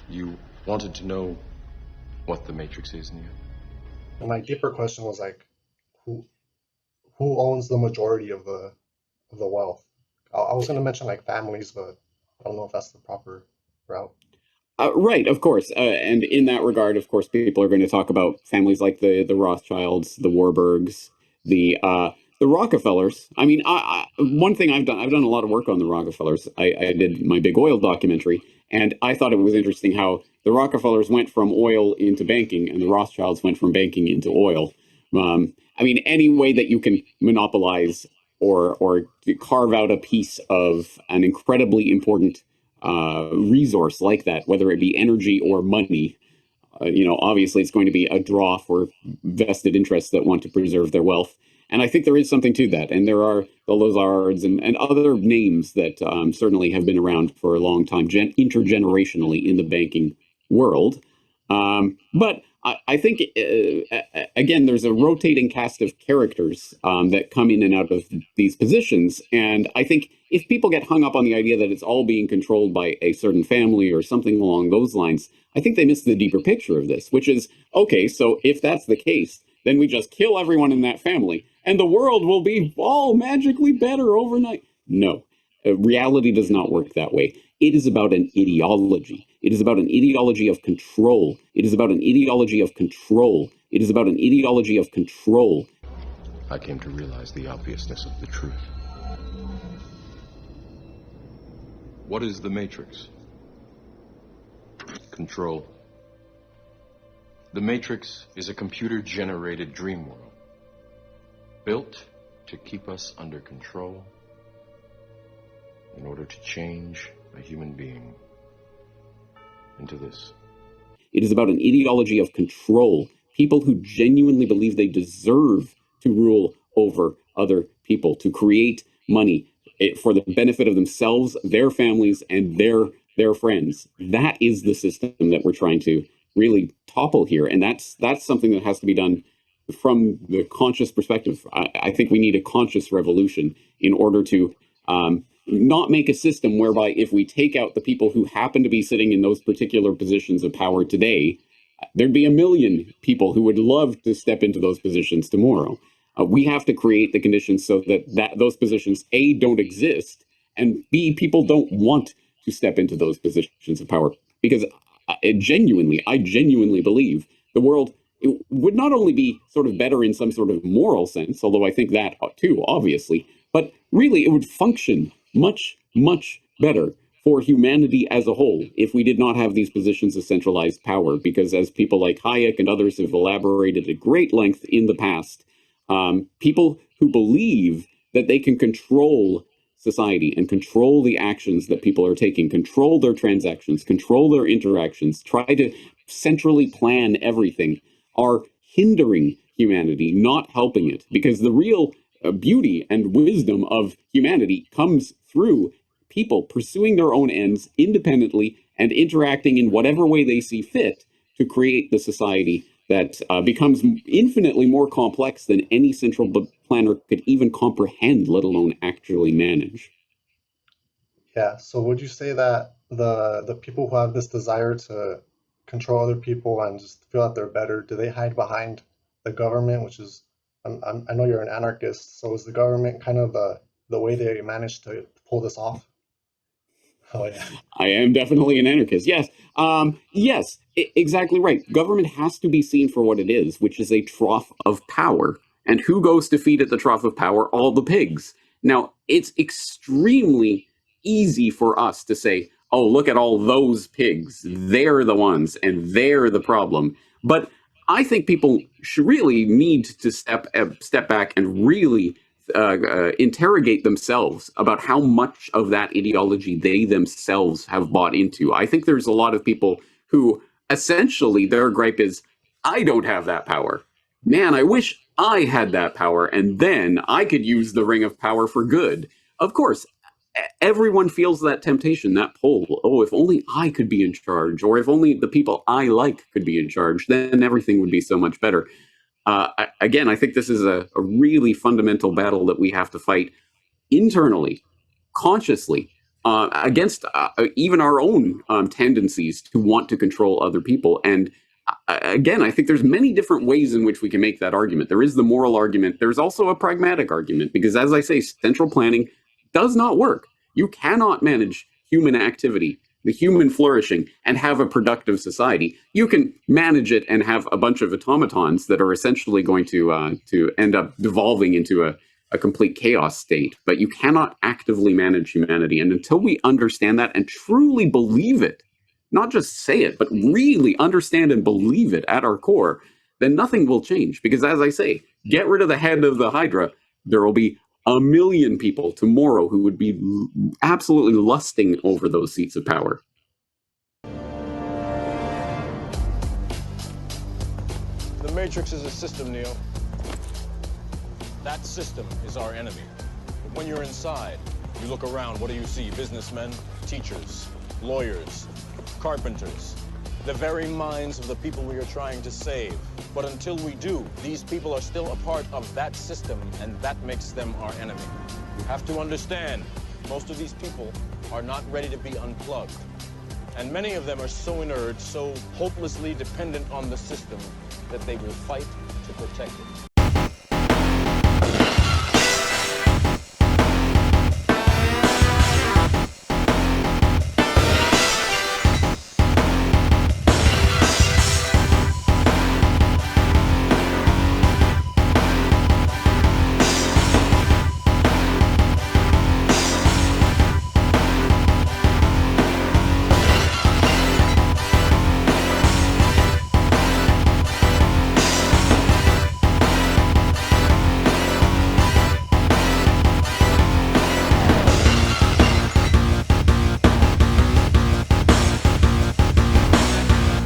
You wanted to know what the Matrix is, Neo? And my deeper question was like, who who owns the majority of the wealth? I was gonna mention like families, but I don't know if that's the proper route. Right, of course. And in that regard, of course, people are going to talk about families like the Rothschilds, the Warburgs, the Rockefellers. I mean, one thing I've done a lot of work on the Rockefellers. I did my big oil documentary, and I thought it was interesting how the Rockefellers went from oil into banking, and the Rothschilds went from banking into oil. I mean, any way that you can monopolize or carve out a piece of an incredibly important resource like that, whether it be energy or money, obviously it's going to be a draw for vested interests that want to preserve their wealth. And I think there is something to that. And there are the Lazards and other names that certainly have been around for a long time, intergenerationally in the banking world. But I think, again, there's a rotating cast of characters that come in and out of these positions. And I think if people get hung up on the idea that it's all being controlled by a certain family or something along those lines, I think they miss the deeper picture of this, which is, okay, so if that's the case, then we just kill everyone in that family and the world will be all magically better overnight. No, reality does not work that way. It is about an ideology. It is about an ideology of control. It is about an ideology of control. It is about an ideology of control. I came to realize the obviousness of the truth. What is the Matrix? Control. The Matrix is a computer-generated dream world, built to keep us under control in order to change a human being into this. It is about an ideology of control. People who genuinely believe they deserve to rule over other people, to create money for the benefit of themselves, their families, and their friends. That is the system that we're trying to really topple here. And that's something that has to be done from the conscious perspective. I think we need a conscious revolution in order to not make a system whereby if we take out the people who happen to be sitting in those particular positions of power today, there'd be a million people who would love to step into those positions tomorrow. We have to create the conditions so that those positions, A, don't exist, and B, people don't want to step into those positions of power. Because I genuinely believe the world it would not only be sort of better in some sort of moral sense, although I think that too, obviously, but really it would function much, much better for humanity as a whole if we did not have these positions of centralized power. Because as people like Hayek and others have elaborated at great length in the past, people who believe that they can control society and control the actions that people are taking, control their transactions, control their interactions, try to centrally plan everything, are hindering humanity, not helping it. Because the real beauty and wisdom of humanity comes through people pursuing their own ends independently and interacting in whatever way they see fit to create the society that becomes infinitely more complex than any central planner could even comprehend, let alone actually manage. Yeah. So would you say that the people who have this desire to control other people and just feel that they're better, do they hide behind the government, which is I know you're an anarchist, so is the government kind of the way they managed to pull this off? Oh yeah. I am definitely an anarchist. Yes. Yes, exactly right. Government has to be seen for what it is, which is a trough of power. And who goes to feed at the trough of power? All the pigs. Now, it's extremely easy for us to say, oh, look at all those pigs. They're the ones, and they're the problem. But I think people should really need to step back and really interrogate themselves about how much of that ideology they themselves have bought into. I think there's a lot of people who essentially their gripe is, I don't have that power. Man, I wish I had that power, and then I could use the ring of power for good. Of course, everyone feels that temptation, that pull. Oh, if only I could be in charge, or if only the people I like could be in charge, then everything would be so much better. Again, I think this is a really fundamental battle that we have to fight internally, consciously, against even our own tendencies to want to control other people. And again, I think there's many different ways in which we can make that argument. There is the moral argument. There's also a pragmatic argument, because as I say, central planning does not work. You cannot manage human activity, the human flourishing, and have a productive society. You can manage it and have a bunch of automatons that are essentially going to end up devolving into a complete chaos state. But you cannot actively manage humanity. And until we understand that and truly believe it, not just say it, but really understand and believe it at our core, then nothing will change. Because as I say, get rid of the head of the Hydra, there will be 1 million people tomorrow who would be absolutely lusting over those seats of power. The Matrix is a system, Neo. That system is our enemy. But when you're inside, you look around, what do you see? Businessmen, teachers, lawyers, carpenters, the very minds of the people we are trying to save. But until we do, these people are still a part of that system, and that makes them our enemy. You have to understand, most of these people are not ready to be unplugged. And many of them are so inert, so hopelessly dependent on the system, that they will fight to protect it.